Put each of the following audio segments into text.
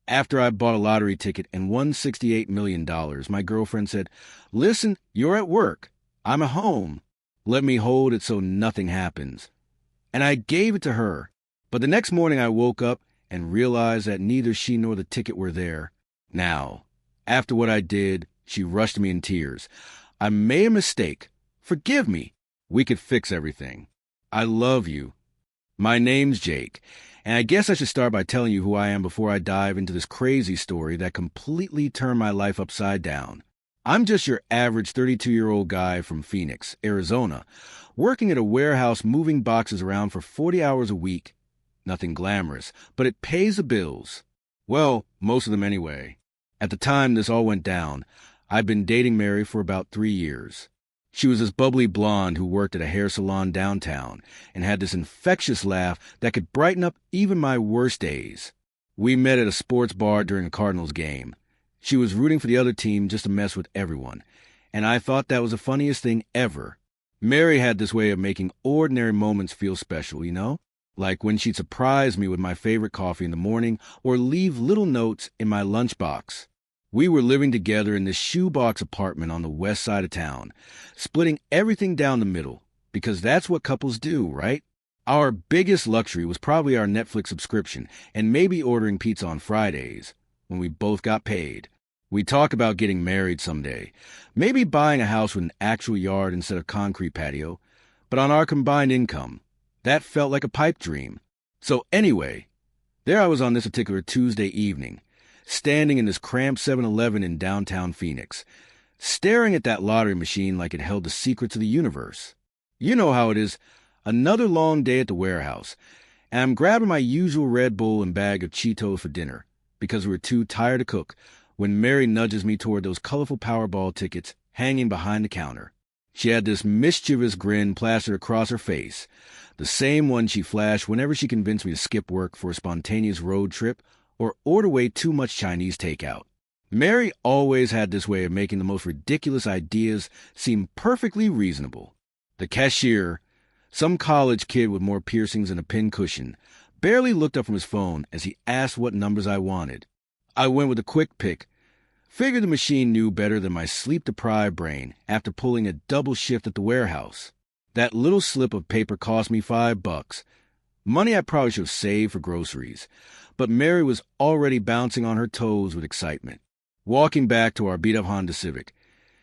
After I bought a lottery ticket and won $68 million, my girlfriend said, "Listen, you're at work. I'm at home. Let me hold it so nothing happens." And I gave it to her. But the next morning I woke up and realized that neither she nor the ticket were there. Now, after what I did, she rushed me in tears. "I made a mistake. Forgive me. We could fix everything. I love you. My name's Jake, and I guess I should start by telling you who I am before I dive into this crazy story that completely turned my life upside down. I'm just your average 32-year-old guy from Phoenix, Arizona, working at a warehouse moving boxes around for 40 hours a week. Nothing glamorous, but it pays the bills. Well, most of them anyway. At the time this all went down, I'd been dating Mary for about 3 years. She was this bubbly blonde who worked at a hair salon downtown and had this infectious laugh that could brighten up even my worst days. We met at a sports bar during a Cardinals game. She was rooting for the other team just to mess with everyone, and I thought that was the funniest thing ever. Mary had this way of making ordinary moments feel special, you know? Like when she'd surprise me with my favorite coffee in the morning or leave little notes in my lunchbox. We were living together in this shoebox apartment on the west side of town, splitting everything down the middle, because that's what couples do, right? Our biggest luxury was probably our Netflix subscription and maybe ordering pizza on Fridays, when we both got paid. We talk about getting married someday, maybe buying a house with an actual yard instead of concrete patio, but on our combined income, that felt like a pipe dream. So anyway, there I was on this particular Tuesday evening, standing in this cramped 7-Eleven in downtown Phoenix, staring at that lottery machine like it held the secrets of the universe. You know how it is, another long day at the warehouse, and I'm grabbing my usual Red Bull and bag of Cheetos for dinner, because we were too tired to cook, when Mary nudges me toward those colorful Powerball tickets hanging behind the counter. She had this mischievous grin plastered across her face, the same one she flashed whenever she convinced me to skip work for a spontaneous road trip or order way too much Chinese takeout. Mary always had this way of making the most ridiculous ideas seem perfectly reasonable. The cashier, some college kid with more piercings than a pincushion, barely looked up from his phone as he asked what numbers I wanted. I went with a quick pick. Figured the machine knew better than my sleep-deprived brain after pulling a double shift at the warehouse. That little slip of paper cost me $5. Money I probably should have saved for groceries. But Mary was already bouncing on her toes with excitement. Walking back to our beat-up Honda Civic,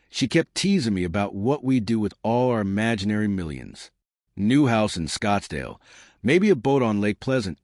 she kept teasing me about what we'd do with all our imaginary millions. New house in Scottsdale, maybe a boat on Lake Pleasant.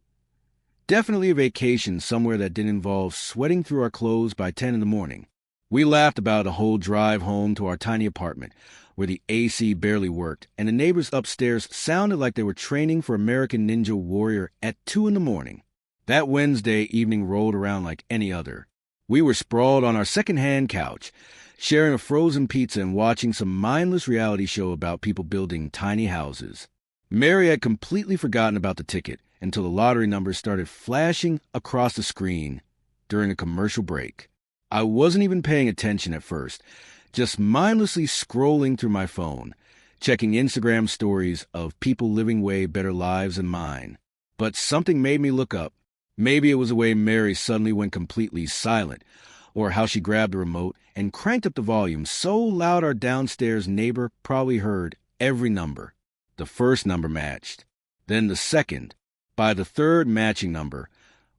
Definitely a vacation somewhere that didn't involve sweating through our clothes by 10 in the morning. We laughed about a whole drive home to our tiny apartment, where the AC barely worked, and the neighbors upstairs sounded like they were training for American Ninja Warrior at 2 in the morning. That Wednesday evening rolled around like any other. We were sprawled on our second-hand couch, sharing a frozen pizza and watching some mindless reality show about people building tiny houses. Mary had completely forgotten about the ticket until the lottery numbers started flashing across the screen during a commercial break. I wasn't even paying attention at first, just mindlessly scrolling through my phone, checking Instagram stories of people living way better lives than mine. But something made me look up. Maybe it was the way Mary suddenly went completely silent, or how she grabbed the remote and cranked up the volume so loud our downstairs neighbor probably heard every number. The first number matched, then the second. By the third matching number,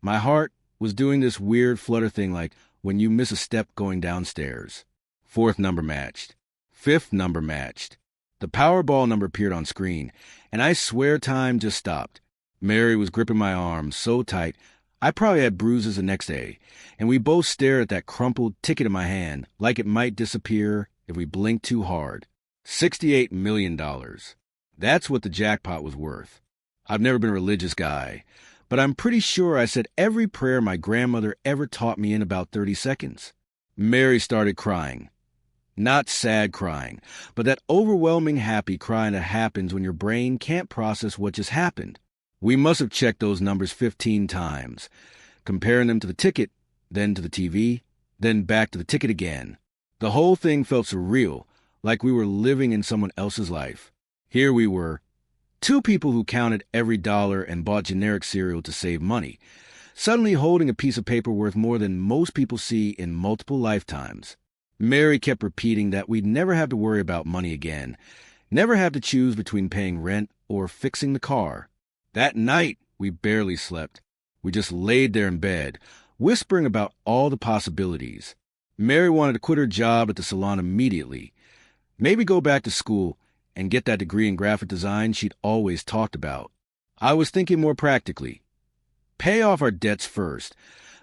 my heart was doing this weird flutter thing like when you miss a step going downstairs. Fourth number matched. Fifth number matched. The Powerball number appeared on screen, and I swear time just stopped. Mary was gripping my arm so tight, I probably had bruises the next day, and we both stared at that crumpled ticket in my hand like it might disappear if we blinked too hard. $68 million. That's what the jackpot was worth. I've never been a religious guy, but I'm pretty sure I said every prayer my grandmother ever taught me in about 30 seconds. Mary started crying. Not sad crying, but that overwhelming happy crying that happens when your brain can't process what just happened. We must have checked those numbers 15 times, comparing them to the ticket, then to the TV, then back to the ticket again. The whole thing felt surreal, like we were living in someone else's life. Here we were, two people who counted every dollar and bought generic cereal to save money, suddenly holding a piece of paper worth more than most people see in multiple lifetimes. Mary kept repeating that we'd never have to worry about money again, never have to choose between paying rent or fixing the car. That night, we barely slept. We just laid there in bed, whispering about all the possibilities. Mary wanted to quit her job at the salon immediately, maybe go back to school and get that degree in graphic design she'd always talked about. I was thinking more practically. Pay off our debts first,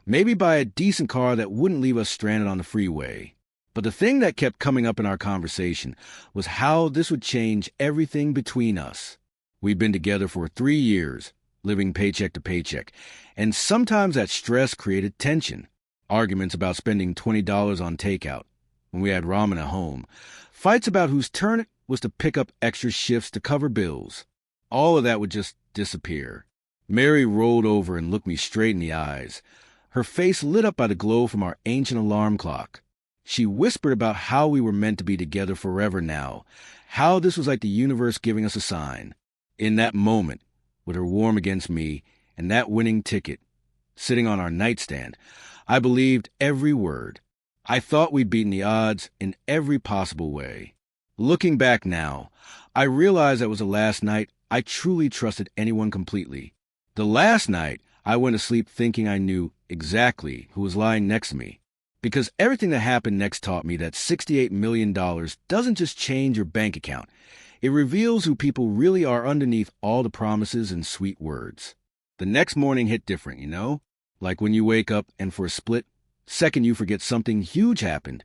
maybe buy a decent car that wouldn't leave us stranded on the freeway. But the thing that kept coming up in our conversation was how this would change everything between us. We'd been together for 3 years, living paycheck to paycheck, and sometimes that stress created tension. Arguments about spending $20 on takeout when we had ramen at home. Fights about whose turn it was to pick up extra shifts to cover bills. All of that would just disappear. Mary rolled over and looked me straight in the eyes, her face lit up by the glow from our ancient alarm clock. She whispered about how we were meant to be together forever now, how this was like the universe giving us a sign. In that moment, with her warm against me and that winning ticket sitting on our nightstand, I believed every word. I thought we'd beaten the odds in every possible way. Looking back now, I realized that was the last night I truly trusted anyone completely. The last night I went to sleep thinking I knew exactly who was lying next to me. Because everything that happened next taught me that $68 million doesn't just change your bank account. It reveals who people really are underneath all the promises and sweet words. The next morning hit different, you know? Like when you wake up and for a split second you forget something huge happened.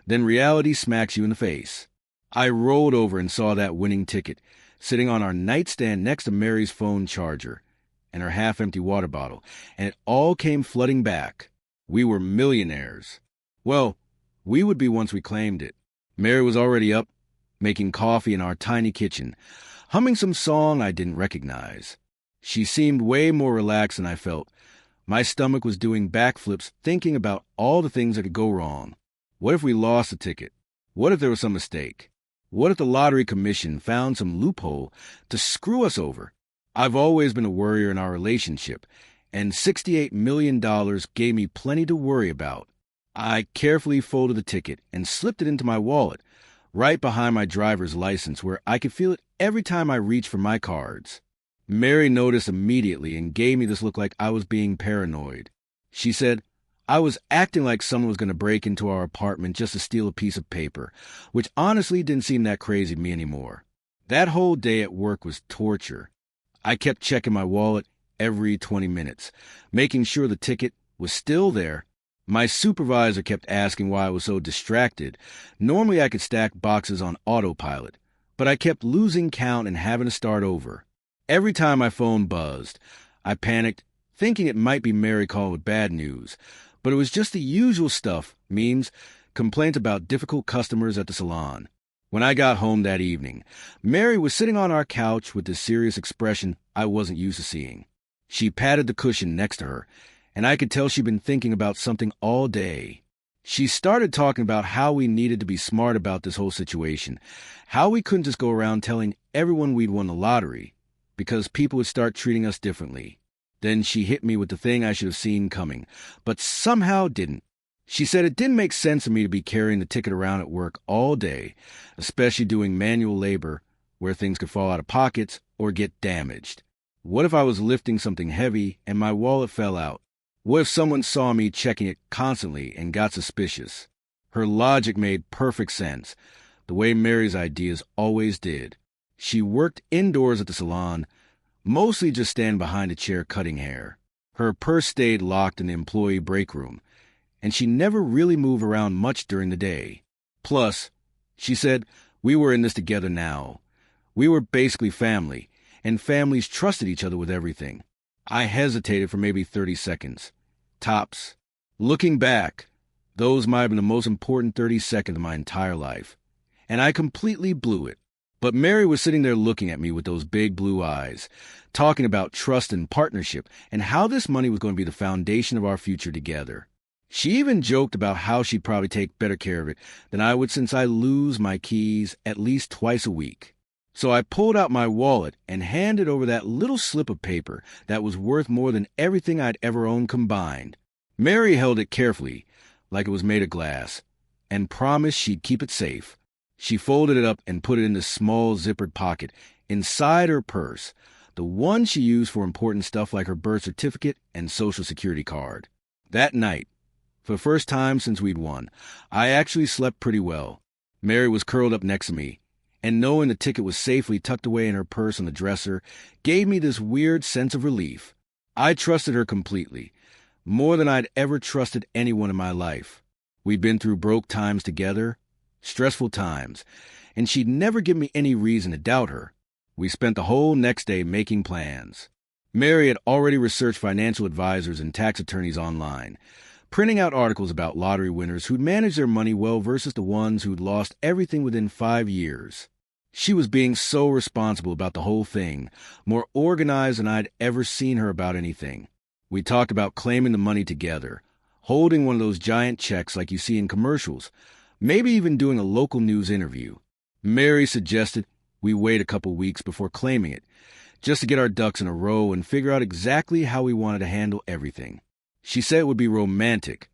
Then reality smacks you in the face. I rolled over and saw that winning ticket sitting on our nightstand next to Mary's phone charger and her half-empty water bottle, and it all came flooding back. We were millionaires. Well, we would be once we claimed it. Mary was already up, making coffee in our tiny kitchen, humming some song I didn't recognize. She seemed way more relaxed than I felt. My stomach was doing backflips thinking about all the things that could go wrong. What if we lost the ticket? What if there was some mistake? What if the lottery commission found some loophole to screw us over? I've always been a worrier in our relationship, and $68 million gave me plenty to worry about. I carefully folded the ticket and slipped it into my wallet, right behind my driver's license where I could feel it every time I reached for my cards. Mary noticed immediately and gave me this look like I was being paranoid. She said I was acting like someone was going to break into our apartment just to steal a piece of paper, which honestly didn't seem that crazy to me anymore. That whole day at work was torture. I kept checking my wallet every 20 minutes, making sure the ticket was still there. My supervisor kept asking why I was so distracted. Normally I could stack boxes on autopilot, but I kept losing count and having to start over. Every time my phone buzzed, I panicked, thinking it might be Mary calling with bad news, but it was just the usual stuff, memes, complaints about difficult customers at the salon. When I got home that evening, Mary was sitting on our couch with this serious expression I wasn't used to seeing. She patted the cushion next to her, and I could tell she'd been thinking about something all day. She started talking about how we needed to be smart about this whole situation, how we couldn't just go around telling everyone we'd won the lottery, because people would start treating us differently. Then she hit me with the thing I should have seen coming, but somehow didn't. She said it didn't make sense for me to be carrying the ticket around at work all day, especially doing manual labor where things could fall out of pockets or get damaged. What if I was lifting something heavy and my wallet fell out? What if someone saw me checking it constantly and got suspicious? Her logic made perfect sense, the way Mary's ideas always did. She worked indoors at the salon, mostly just standing behind a chair cutting hair. Her purse stayed locked in the employee break room, and she never really moved around much during the day. Plus, she said, we were in this together now. We were basically family, and families trusted each other with everything. I hesitated for maybe 30 seconds. Tops. Looking back, those might have been the most important 30 seconds of my entire life. And I completely blew it. But Mary was sitting there looking at me with those big blue eyes, talking about trust and partnership, and how this money was going to be the foundation of our future together. She even joked about how she'd probably take better care of it than I would since I lose my keys at least twice a week. So I pulled out my wallet and handed over that little slip of paper that was worth more than everything I'd ever owned combined. Mary held it carefully, like it was made of glass, and promised she'd keep it safe. She folded it up and put it in the small zippered pocket inside her purse, the one she used for important stuff like her birth certificate and Social Security card. That night, for the first time since we'd won, I actually slept pretty well. Mary was curled up next to me, and knowing the ticket was safely tucked away in her purse on the dresser gave me this weird sense of relief. I trusted her completely, more than I'd ever trusted anyone in my life. We'd been through broke times together, stressful times, and she'd never given me any reason to doubt her. We spent the whole next day making plans. Mary had already researched financial advisors and tax attorneys online, printing out articles about lottery winners who'd managed their money well versus the ones who'd lost everything within 5 years. She was being so responsible about the whole thing, more organized than I'd ever seen her about anything. We talked about claiming the money together, holding one of those giant checks like you see in commercials, maybe even doing a local news interview. Mary suggested we wait a couple weeks before claiming it, just to get our ducks in a row and figure out exactly how we wanted to handle everything. She said it would be romantic,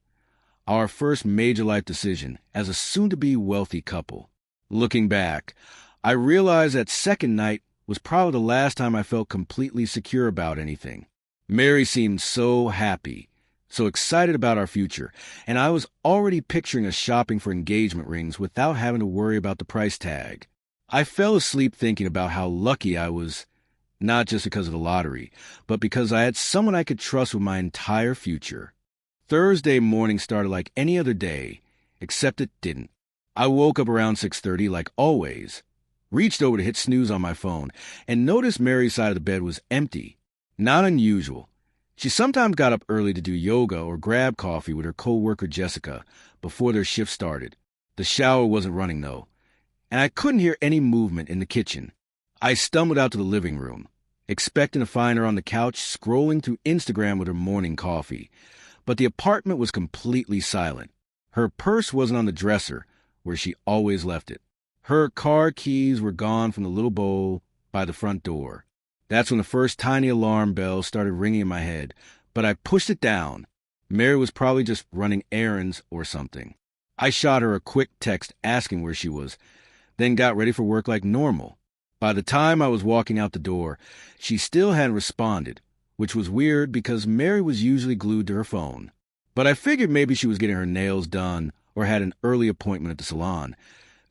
our first major life decision as a soon-to-be wealthy couple. Looking back, I realized that second night was probably the last time I felt completely secure about anything. Mary seemed so happy, so excited about our future, and I was already picturing us shopping for engagement rings without having to worry about the price tag. I fell asleep thinking about how lucky I was, not just because of the lottery, but because I had someone I could trust with my entire future. Thursday morning started like any other day, except it didn't. I woke up around 6:30 like always, reached over to hit snooze on my phone, and noticed Mary's side of the bed was empty. Not unusual. She sometimes got up early to do yoga or grab coffee with her co-worker Jessica before their shift started. The shower wasn't running though, and I couldn't hear any movement in the kitchen. I stumbled out to the living room, expecting to find her on the couch scrolling through Instagram with her morning coffee, but the apartment was completely silent. Her purse wasn't on the dresser, where she always left it. Her car keys were gone from the little bowl by the front door. That's when the first tiny alarm bell started ringing in my head, but I pushed it down. Mary was probably just running errands or something. I shot her a quick text asking where she was, then got ready for work like normal. By the time I was walking out the door, she still hadn't responded, which was weird because Mary was usually glued to her phone. But I figured maybe she was getting her nails done or had an early appointment at the salon.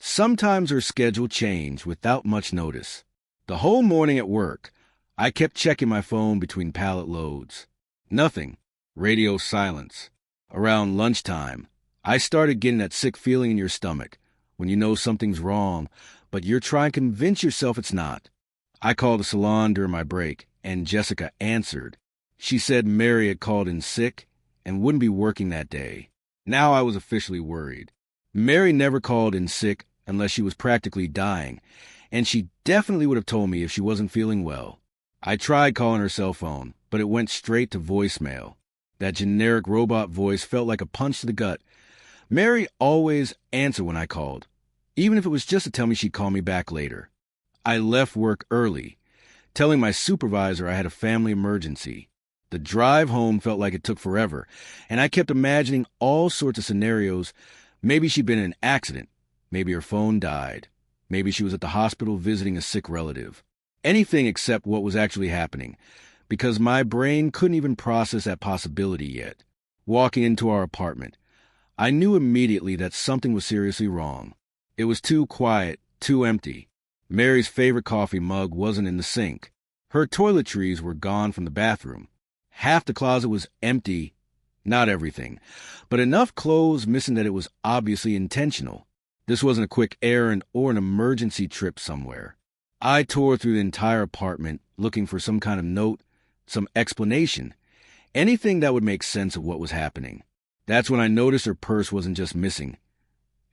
Sometimes her schedule changed without much notice. The whole morning at work, I kept checking my phone between pallet loads. Nothing. Radio silence. Around lunchtime, I started getting that sick feeling in your stomach when you know something's wrong, but you're trying to convince yourself it's not. I called the salon during my break, and Jessica answered. She said Mary had called in sick and wouldn't be working that day. Now I was officially worried. Mary never called in sick unless she was practically dying, and she definitely would have told me if she wasn't feeling well. I tried calling her cell phone, but it went straight to voicemail. That generic robot voice felt like a punch to the gut. Mary always answered when I called, even if it was just to tell me she'd call me back later. I left work early, telling my supervisor I had a family emergency. The drive home felt like it took forever, and I kept imagining all sorts of scenarios. Maybe she'd been in an accident. Maybe her phone died. Maybe she was at the hospital visiting a sick relative. Anything except what was actually happening, because my brain couldn't even process that possibility yet. Walking into our apartment, I knew immediately that something was seriously wrong. It was too quiet, too empty. Mary's favorite coffee mug wasn't in the sink. Her toiletries were gone from the bathroom. Half the closet was empty, not everything, but enough clothes missing that it was obviously intentional. This wasn't a quick errand or an emergency trip somewhere. I tore through the entire apartment looking for some kind of note, some explanation, anything that would make sense of what was happening. That's when I noticed her purse wasn't just missing.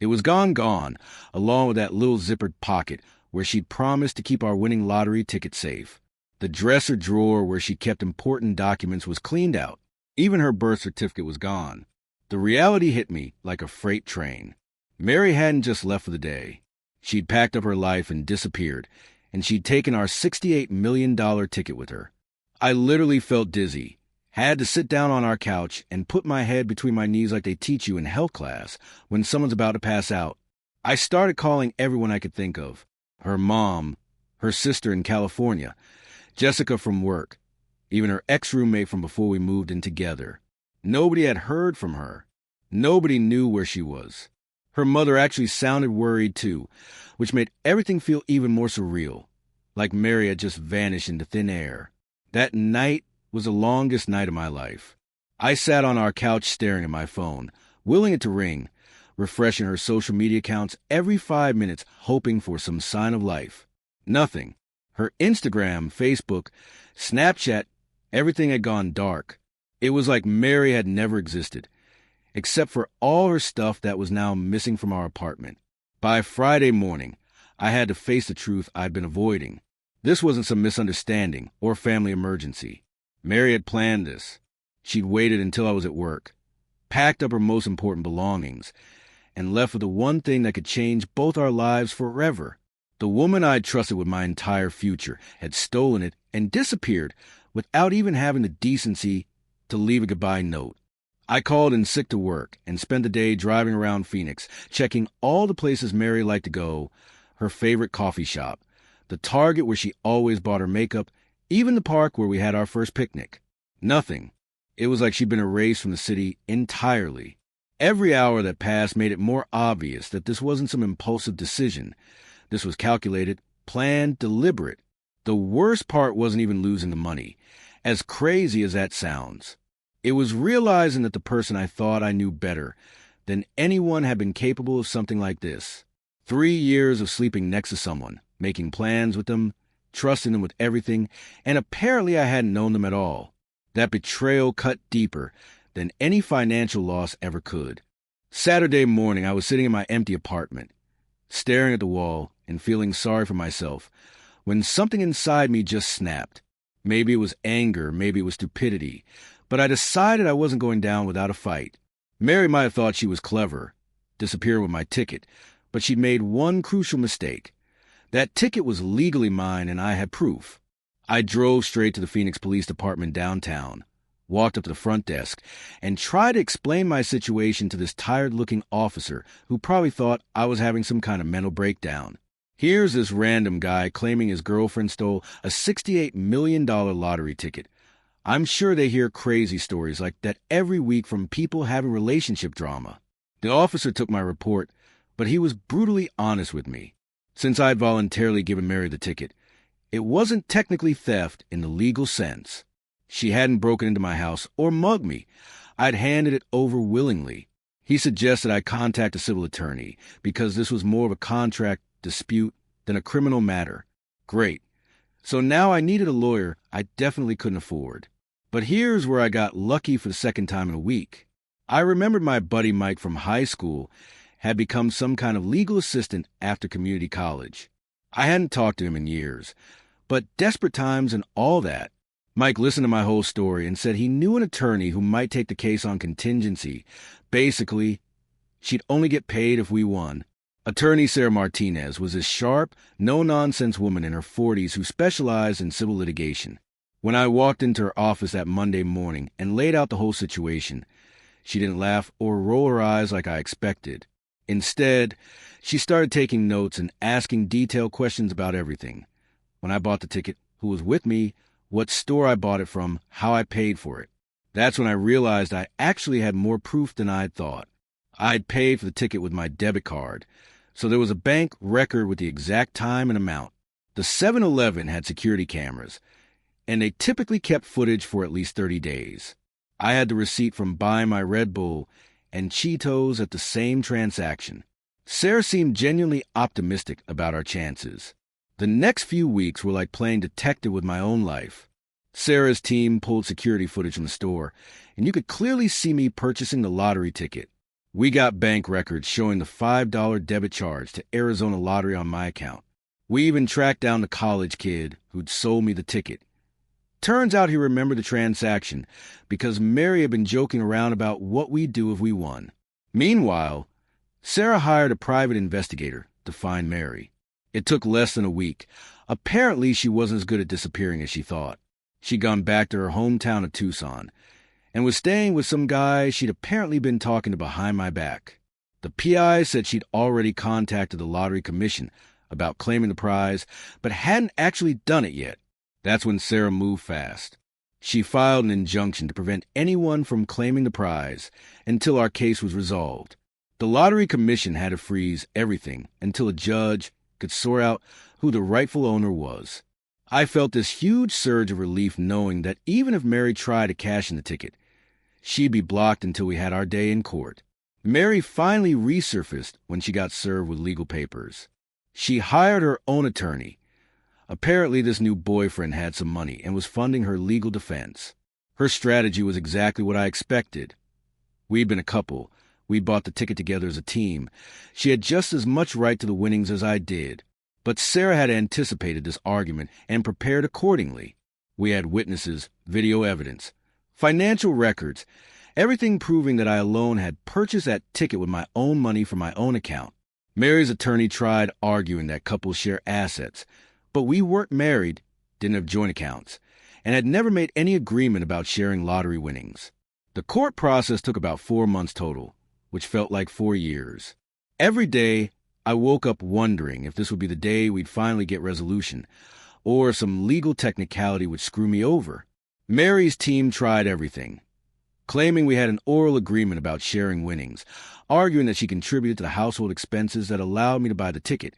It was gone, along with that little zippered pocket where she'd promised to keep our winning lottery ticket safe. The dresser drawer where she kept important documents was cleaned out. Even her birth certificate was gone. The reality hit me like a freight train. Mary hadn't just left for the day. She'd packed up her life and disappeared, and she'd taken our $68 million ticket with her. I literally felt dizzy, had to sit down on our couch and put my head between my knees like they teach you in health class when someone's about to pass out. I started calling everyone I could think of. Her mom, her sister in California, Jessica from work, even her ex-roommate from before we moved in together. Nobody had heard from her. Nobody knew where she was. Her mother actually sounded worried too, which made everything feel even more surreal, like Mary had just vanished into thin air. That night was the longest night of my life. I sat on our couch staring at my phone, willing it to ring, refreshing her social media accounts every 5 minutes, hoping for some sign of life. Nothing. Her Instagram, Facebook, Snapchat, everything had gone dark. It was like Mary had never existed, except for all her stuff that was now missing from our apartment. By Friday morning, I had to face the truth I'd been avoiding. This wasn't some misunderstanding or family emergency. Mary had planned this. She'd waited until I was at work, packed up her most important belongings, and left with the one thing that could change both our lives forever. The woman I'd trusted with my entire future had stolen it and disappeared without even having the decency to leave a goodbye note. I called in sick to work and spent the day driving around Phoenix, checking all the places Mary liked to go, her favorite coffee shop, the Target where she always bought her makeup, even the park where we had our first picnic. Nothing. It was like she'd been erased from the city entirely. Every hour that passed made it more obvious that this wasn't some impulsive decision. This was calculated, planned, deliberate. The worst part wasn't even losing the money, as crazy as that sounds. It was realizing that the person I thought I knew better than anyone had been capable of something like this. 3 years of sleeping next to someone, making plans with them, trusting them with everything, and apparently I hadn't known them at all. That betrayal cut deeper than any financial loss ever could. Saturday morning, I was sitting in my empty apartment, staring at the wall and feeling sorry for myself, when something inside me just snapped. Maybe it was anger, maybe it was stupidity, but I decided I wasn't going down without a fight. Mary might have thought she was clever, disappearing with my ticket, but she'd made one crucial mistake. That ticket was legally mine, and I had proof. I drove straight to the Phoenix Police Department downtown, walked up to the front desk, and tried to explain my situation to this tired-looking officer who probably thought I was having some kind of mental breakdown. Here's this random guy claiming his girlfriend stole a $68 million lottery ticket. I'm sure they hear crazy stories like that every week from people having relationship drama. The officer took my report, but he was brutally honest with me. Since I'd voluntarily given Mary the ticket, it wasn't technically theft in the legal sense. She hadn't broken into my house or mugged me. I'd handed it over willingly. He suggested I contact a civil attorney because this was more of a contract dispute than a criminal matter. Great. So now I needed a lawyer I definitely couldn't afford. But here's where I got lucky for the second time in a week. I remembered my buddy Mike from high school had become some kind of legal assistant after community college. I hadn't talked to him in years, but desperate times and all that. Mike listened to my whole story and said he knew an attorney who might take the case on contingency. Basically, she'd only get paid if we won. Attorney Sarah Martinez was a sharp, no-nonsense woman in her 40s who specialized in civil litigation. When I walked into her office that Monday morning and laid out the whole situation, she didn't laugh or roll her eyes like I expected. Instead, she started taking notes and asking detailed questions about everything. When I bought the ticket, who was with me, what store I bought it from, how I paid for it. That's when I realized I actually had more proof than I'd thought. I'd paid for the ticket with my debit card, so there was a bank record with the exact time and amount. The 7-Eleven had security cameras, and they typically kept footage for at least 30 days. I had the receipt from buying my Red Bull and Cheetos at the same transaction. Sarah seemed genuinely optimistic about our chances. The next few weeks were like playing detective with my own life. Sarah's team pulled security footage from the store, and you could clearly see me purchasing the lottery ticket. We got bank records showing the $5 debit charge to Arizona Lottery on my account. We even tracked down the college kid who'd sold me the ticket. Turns out he remembered the transaction because Mary had been joking around about what we'd do if we won. Meanwhile, Sarah hired a private investigator to find Mary. It took less than a week. Apparently, she wasn't as good at disappearing as she thought. She'd gone back to her hometown of Tucson and was staying with some guy she'd apparently been talking to behind my back. The PI said she'd already contacted the lottery commission about claiming the prize, but hadn't actually done it yet. That's when Sarah moved fast. She filed an injunction to prevent anyone from claiming the prize until our case was resolved. The lottery commission had to freeze everything until a judge could sort out who the rightful owner was. I felt this huge surge of relief knowing that even if Mary tried to cash in the ticket, she'd be blocked until we had our day in court. Mary finally resurfaced when she got served with legal papers. She hired her own attorney. Apparently, this new boyfriend had some money and was funding her legal defense. Her strategy was exactly what I expected. We'd been a couple. We bought the ticket together as a team. She had just as much right to the winnings as I did. But Sarah had anticipated this argument and prepared accordingly. We had witnesses, video evidence, financial records, everything proving that I alone had purchased that ticket with my own money from my own account. Mary's attorney tried arguing that couples share assets, but we weren't married, didn't have joint accounts, and had never made any agreement about sharing lottery winnings. The court process took about 4 months total, which felt like 4 years. Every day, I woke up wondering if this would be the day we'd finally get resolution, or if some legal technicality would screw me over. Mary's team tried everything, claiming we had an oral agreement about sharing winnings, arguing that she contributed to the household expenses that allowed me to buy the ticket,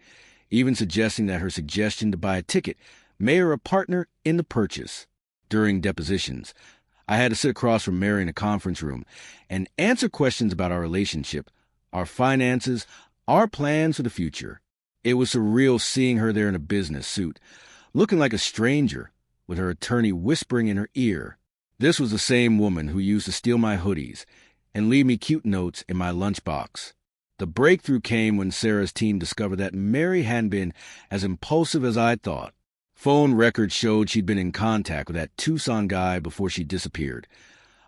even suggesting that her suggestion to buy a ticket made her a partner in the purchase. During depositions, I had to sit across from Mary in a conference room and answer questions about our relationship, our finances, our plans for the future. It was surreal seeing her there in a business suit, looking like a stranger, with her attorney whispering in her ear. This was the same woman who used to steal my hoodies and leave me cute notes in my lunchbox. The breakthrough came when Sarah's team discovered that Mary hadn't been as impulsive as I thought. Phone records showed she'd been in contact with that Tucson guy before she disappeared.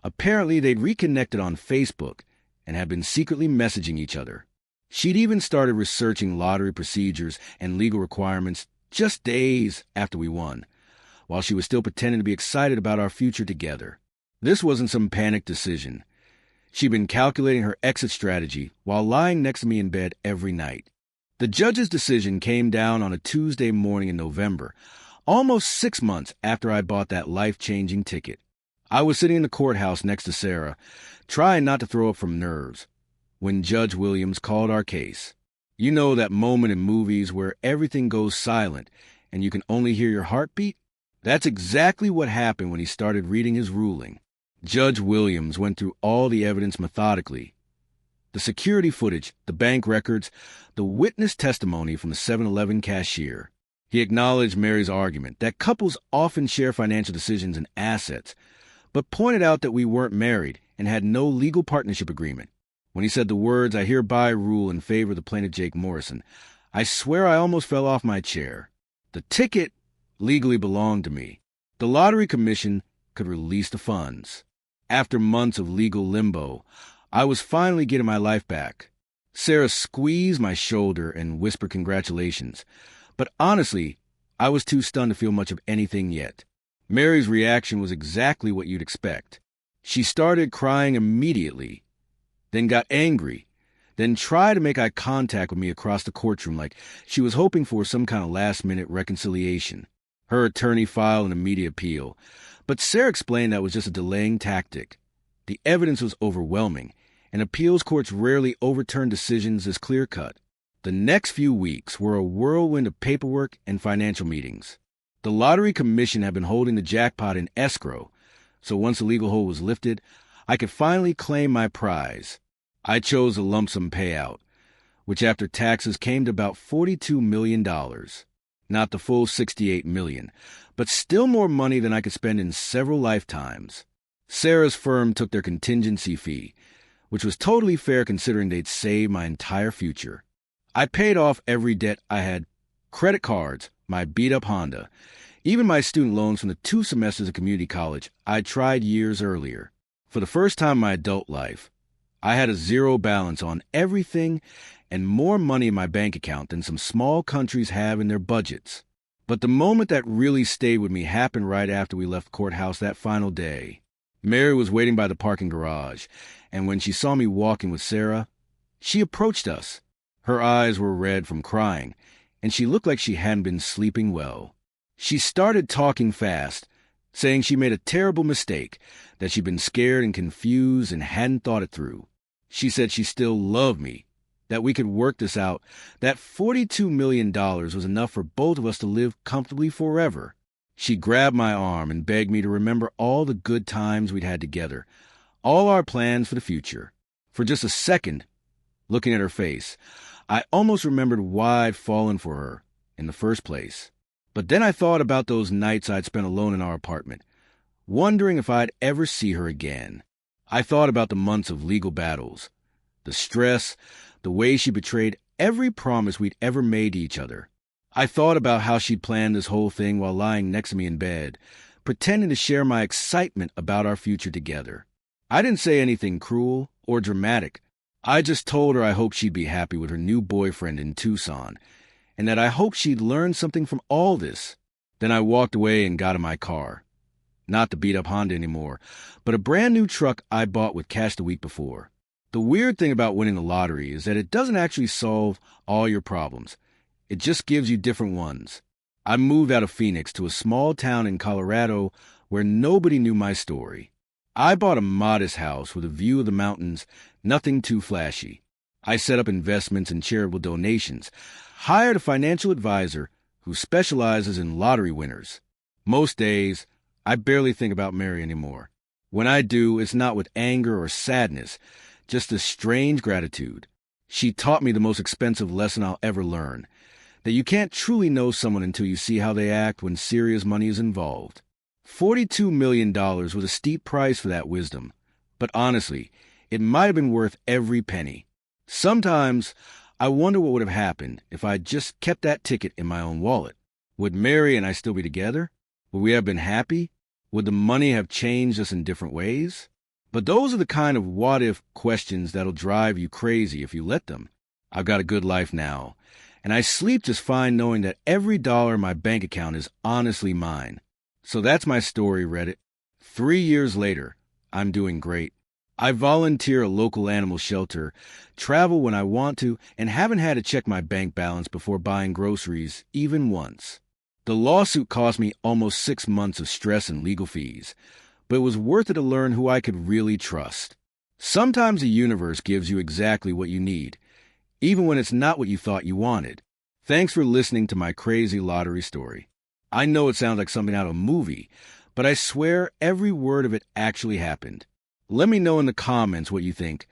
Apparently, they'd reconnected on Facebook and had been secretly messaging each other. She'd even started researching lottery procedures and legal requirements just days after we won, while she was still pretending to be excited about our future together. This wasn't some panicked decision. She'd been calculating her exit strategy while lying next to me in bed every night. The judge's decision came down on a Tuesday morning in November, almost 6 months after I bought that life-changing ticket. I was sitting in the courthouse next to Sarah, trying not to throw up from nerves, when Judge Williams called our case. You know that moment in movies where everything goes silent and you can only hear your heartbeat? That's exactly what happened when he started reading his ruling. Judge Williams went through all the evidence methodically. The security footage, the bank records, the witness testimony from the 7-Eleven cashier. He acknowledged Mary's argument that couples often share financial decisions and assets, but pointed out that we weren't married and had no legal partnership agreement. When he said the words, "I hereby rule in favor of the plaintiff Jake Morrison," I swear I almost fell off my chair. The ticket legally belonged to me. The lottery commission could release the funds. After months of legal limbo, I was finally getting my life back. Sarah squeezed my shoulder and whispered congratulations. But honestly, I was too stunned to feel much of anything yet. Mary's reaction was exactly what you'd expect. She started crying immediately, then got angry, then tried to make eye contact with me across the courtroom like she was hoping for some kind of last-minute reconciliation. Her attorney filed an immediate appeal, but Sarah explained that was just a delaying tactic. The evidence was overwhelming, and appeals courts rarely overturn decisions as clear-cut. The next few weeks were a whirlwind of paperwork and financial meetings. The lottery commission had been holding the jackpot in escrow, so once the legal hold was lifted, I could finally claim my prize. I chose a lump sum payout, which after taxes came to about $42 million. Not the full $68 million, but still more money than I could spend in several lifetimes. Sarah's firm took their contingency fee, which was totally fair considering they'd saved my entire future. I paid off every debt I had: credit cards, my beat-up Honda, even my student loans from the 2 semesters of community college I'd tried years earlier. For the first time in my adult life, I had a zero balance on everything and more money in my bank account than some small countries have in their budgets. But the moment that really stayed with me happened right after we left courthouse that final day. Mary was waiting by the parking garage, and when she saw me walking with Sarah, she approached us. Her eyes were red from crying, and she looked like she hadn't been sleeping well. She started talking fast, saying she made a terrible mistake, that she'd been scared and confused and hadn't thought it through. She said she still loved me, that we could work this out, that $42 million was enough for both of us to live comfortably forever. She grabbed my arm and begged me to remember all the good times we'd had together, all our plans for the future. For just a second, looking at her face, I almost remembered why I'd fallen for her in the first place. But then I thought about those nights I'd spent alone in our apartment, wondering if I'd ever see her again. I thought about the months of legal battles, the stress, the way she betrayed every promise we'd ever made to each other. I thought about how she'd planned this whole thing while lying next to me in bed, pretending to share my excitement about our future together. I didn't say anything cruel or dramatic. I just told her I hoped she'd be happy with her new boyfriend in Tucson, and that I hoped she'd learn something from all this. Then I walked away and got in my car. Not the beat-up Honda anymore, but a brand new truck I bought with cash the week before. The weird thing about winning the lottery is that it doesn't actually solve all your problems. It just gives you different ones. I moved out of Phoenix to a small town in Colorado where nobody knew my story. I bought a modest house with a view of the mountains, nothing too flashy. I set up investments and charitable donations, hired a financial advisor who specializes in lottery winners. Most days, I barely think about Mary anymore. When I do, it's not with anger or sadness, just a strange gratitude. She taught me the most expensive lesson I'll ever learn, that you can't truly know someone until you see how they act when serious money is involved. $42 million was a steep price for that wisdom, but honestly, it might have been worth every penny. Sometimes, I wonder what would have happened if I'd just kept that ticket in my own wallet. Would Mary and I still be together? Would we have been happy? Would the money have changed us in different ways? But those are the kind of what-if questions that'll drive you crazy if you let them. I've got a good life now, and I sleep just fine knowing that every dollar in my bank account is honestly mine. So that's my story, Reddit. 3 years later, I'm doing great. I volunteer a local animal shelter, travel when I want to, and haven't had to check my bank balance before buying groceries even once. The lawsuit cost me almost 6 months of stress and legal fees, but it was worth it to learn who I could really trust. Sometimes the universe gives you exactly what you need, even when it's not what you thought you wanted. Thanks for listening to my crazy lottery story. I know it sounds like something out of a movie, but I swear every word of it actually happened. Let me know in the comments what you think.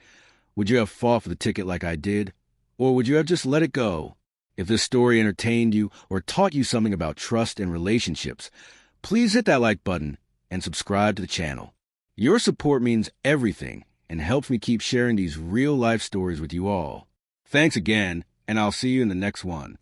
Would you have fought for the ticket like I did? Or would you have just let it go? If this story entertained you or taught you something about trust and relationships, please hit that like button and subscribe to the channel. Your support means everything and helps me keep sharing these real-life stories with you all. Thanks again, and I'll see you in the next one.